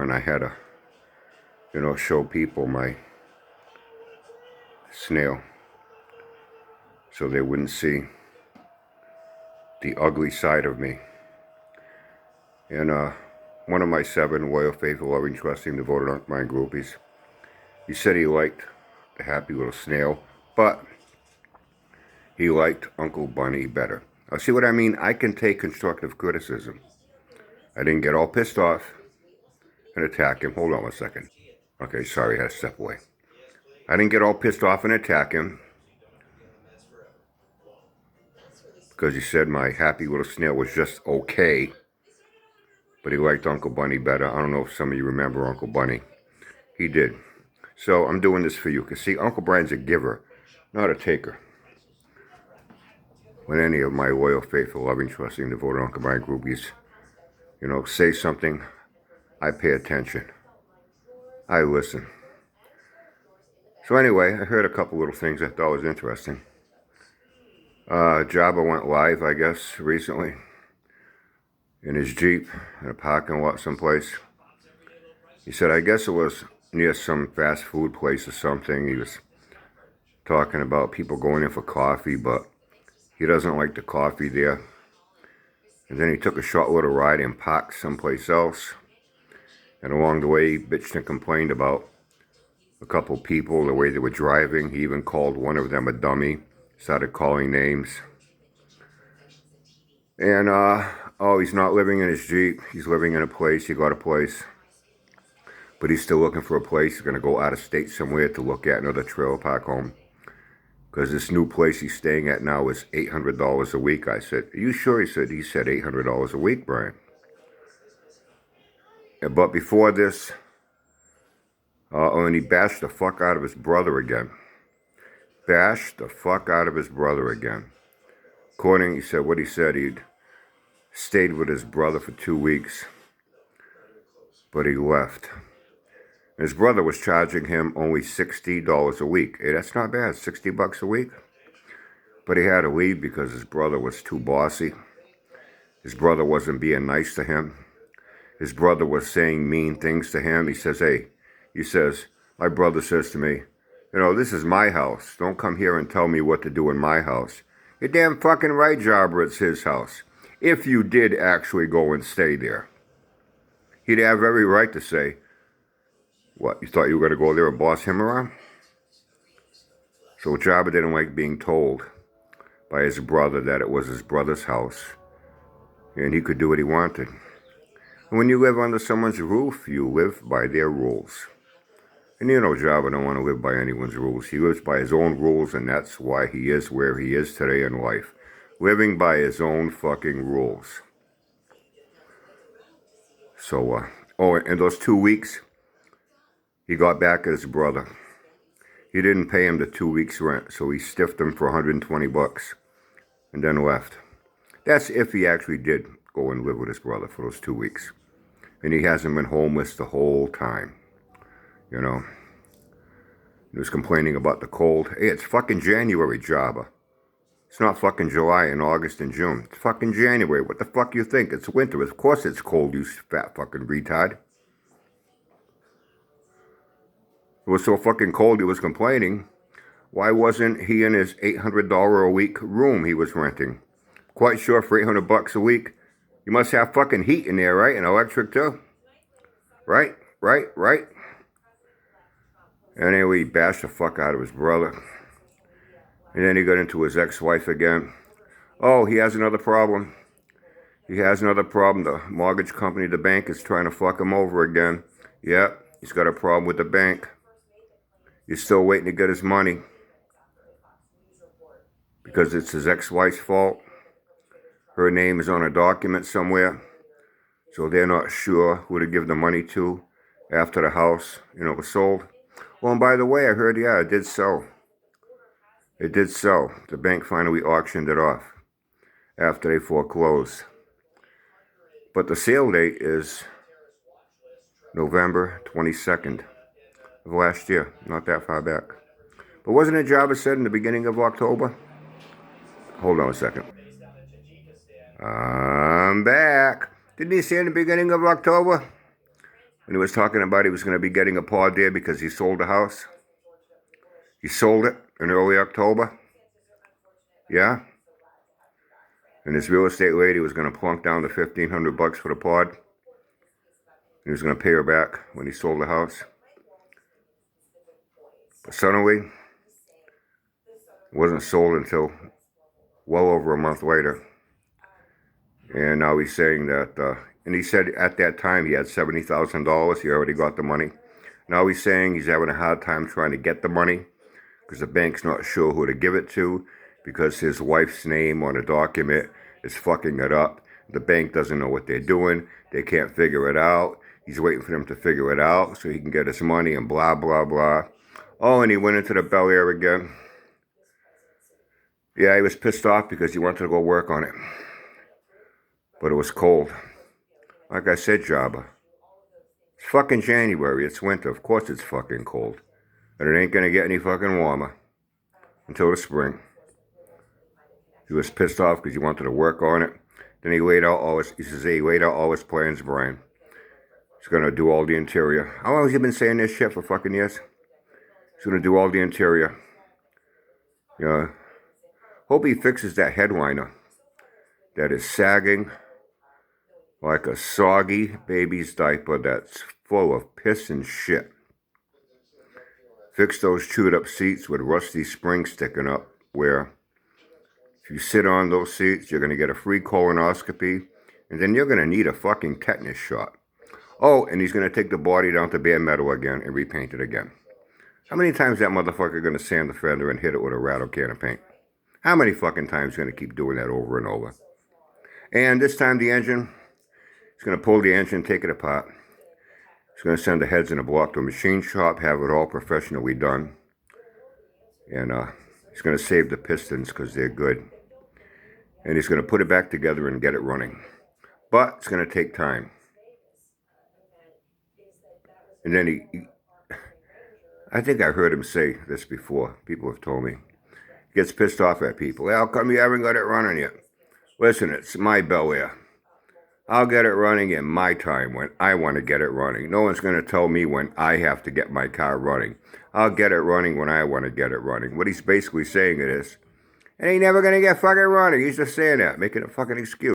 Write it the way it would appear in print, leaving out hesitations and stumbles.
and I had to, show people my snail so they wouldn't see the ugly side of me. And one of my 7 loyal, faithful, loving, trusting, devoted online groupies, he said he liked the happy little snail, but he liked Uncle Bunny better. Now, see what I mean? I can take constructive criticism. I didn't get all pissed off and attack him. Hold on one second. Okay, sorry, I had to step away. I didn't get all pissed off and attack him because he said my happy little snail was just okay, but he liked Uncle Bunny better. I don't know if some of you remember Uncle Bunny. He did. So I'm doing this for you because, see, Uncle Brian's a giver, not a taker. When any of my loyal, faithful, loving, trusting, devoted Uncle Brian groupies, say something, I pay attention. I listen. So anyway, I heard a couple little things I thought was interesting. Jabba went live, I guess, recently in his Jeep in a parking lot someplace. He said, I guess it was near some fast food place or something. He was talking about people going in for coffee, but he doesn't like the coffee there. And then he took a short little ride and parked someplace else. And along the way, he bitched and complained about a couple people, the way they were driving. He even called one of them a dummy, started calling names. And, he's not living in his Jeep. He's living in a place. He got a place. But he's still looking for a place. He's going to go out of state somewhere to look at another trailer park home. Because this new place he's staying at now is $800 a week. I said, are you sure? He said $800 a week, Brian. But before this, and he bashed the fuck out of his brother again. Bashed the fuck out of his brother again. According, he said, what he said, he'd stayed with his brother for 2 weeks, but he left. His brother was charging him only $60 a week. Hey, that's not bad, $60 a week. But he had to leave because his brother was too bossy. His brother wasn't being nice to him. His brother was saying mean things to him. He says, my brother says to me, this is my house. Don't come here and tell me what to do in my house. You're damn fucking right, Jabba, it's his house. If you did actually go and stay there. He'd have every right to say, what, you thought you were going to go there and boss him around? So Jabba didn't like being told by his brother that it was his brother's house and he could do what he wanted. And when you live under someone's roof, you live by their rules. And Jabba don't want to live by anyone's rules. He lives by his own rules, and that's why he is where he is today in life. Living by his own fucking rules. So, in those 2 weeks, he got back at his brother. He didn't pay him the 2 weeks rent, so he stiffed him for $120 and then left. That's if he actually did go and live with his brother for those 2 weeks. And he hasn't been homeless the whole time. He was complaining about the cold. Hey, it's fucking January, Jabba. It's not fucking July and August and June. It's fucking January. What the fuck you think? It's winter. Of course it's cold, you fat fucking retard. It was so fucking cold he was complaining. Why wasn't he in his $800 a week room he was renting? Quite sure for $800 a week, you must have fucking heat in there, right? And electric too? Right? Anyway, he bashed the fuck out of his brother. And then he got into his ex-wife again. Oh, he has another problem. The mortgage company, the bank, is trying to fuck him over again. Yep, he's got a problem with the bank. He's still waiting to get his money. Because it's his ex-wife's fault. Her name is on a document somewhere. So they're not sure who to give the money to after the house, was sold. Well, and by the way, I heard, it did sell. It did sell. The bank finally auctioned it off after they foreclosed. But the sale date is November 22nd of last year, not that far back. But wasn't it Jabba said in the beginning of October? Hold on a second. I'm back. Didn't he say in the beginning of October? When he was talking about he was going to be getting a pod there because he sold the house. He sold it in early October. Yeah. And this real estate lady was going to plunk down the $1,500 for the pod. He was going to pay her back when he sold the house. But suddenly, it wasn't sold until well over a month later. And now he's saying that, and he said at that time he had $70,000. He already got the money. Now he's saying he's having a hard time trying to get the money because the bank's not sure who to give it to because his wife's name on a document is fucking it up. The bank doesn't know what they're doing. They can't figure it out. He's waiting for them to figure it out so he can get his money and blah, blah, blah. Oh, and he went into the Bel Air again. Yeah, he was pissed off because he wanted to go work on it. But it was cold. Like I said, Jabba. It's fucking January. It's winter. Of course it's fucking cold. And it ain't gonna get any fucking warmer until the spring. He was pissed off because he wanted to work on it. Then he laid out all his plans, Brian. He's gonna do all the interior. How long has he been saying this shit for fucking years? He's gonna do all the interior. Yeah. Hope he fixes that headliner that is sagging like a soggy baby's diaper that's full of piss and shit. Fix those chewed up seats with rusty springs sticking up where if you sit on those seats, you're going to get a free colonoscopy and then you're going to need a fucking tetanus shot. Oh, and he's going to take the body down to bare metal again and repaint it again. How many times that motherfucker going to sand the fender and hit it with a rattle can of paint? How many fucking times going to keep doing that over and over? And this time the engine, he's going to pull the engine, take it apart. He's going to send the heads in a block to a machine shop, have it all professionally done. And he's going to save the pistons because they're good. And he's going to put it back together and get it running. But it's going to take time. And then I think I heard him say this before. People have told me. He gets pissed off at people. Hey, how come you haven't got it running yet? Listen, it's my Bel Air. I'll get it running in my time when I want to get it running. No one's going to tell me when I have to get my car running. I'll get it running when I want to get it running. What he's basically saying is, it ain't never going to get fucking running. He's just saying that, making a fucking excuse.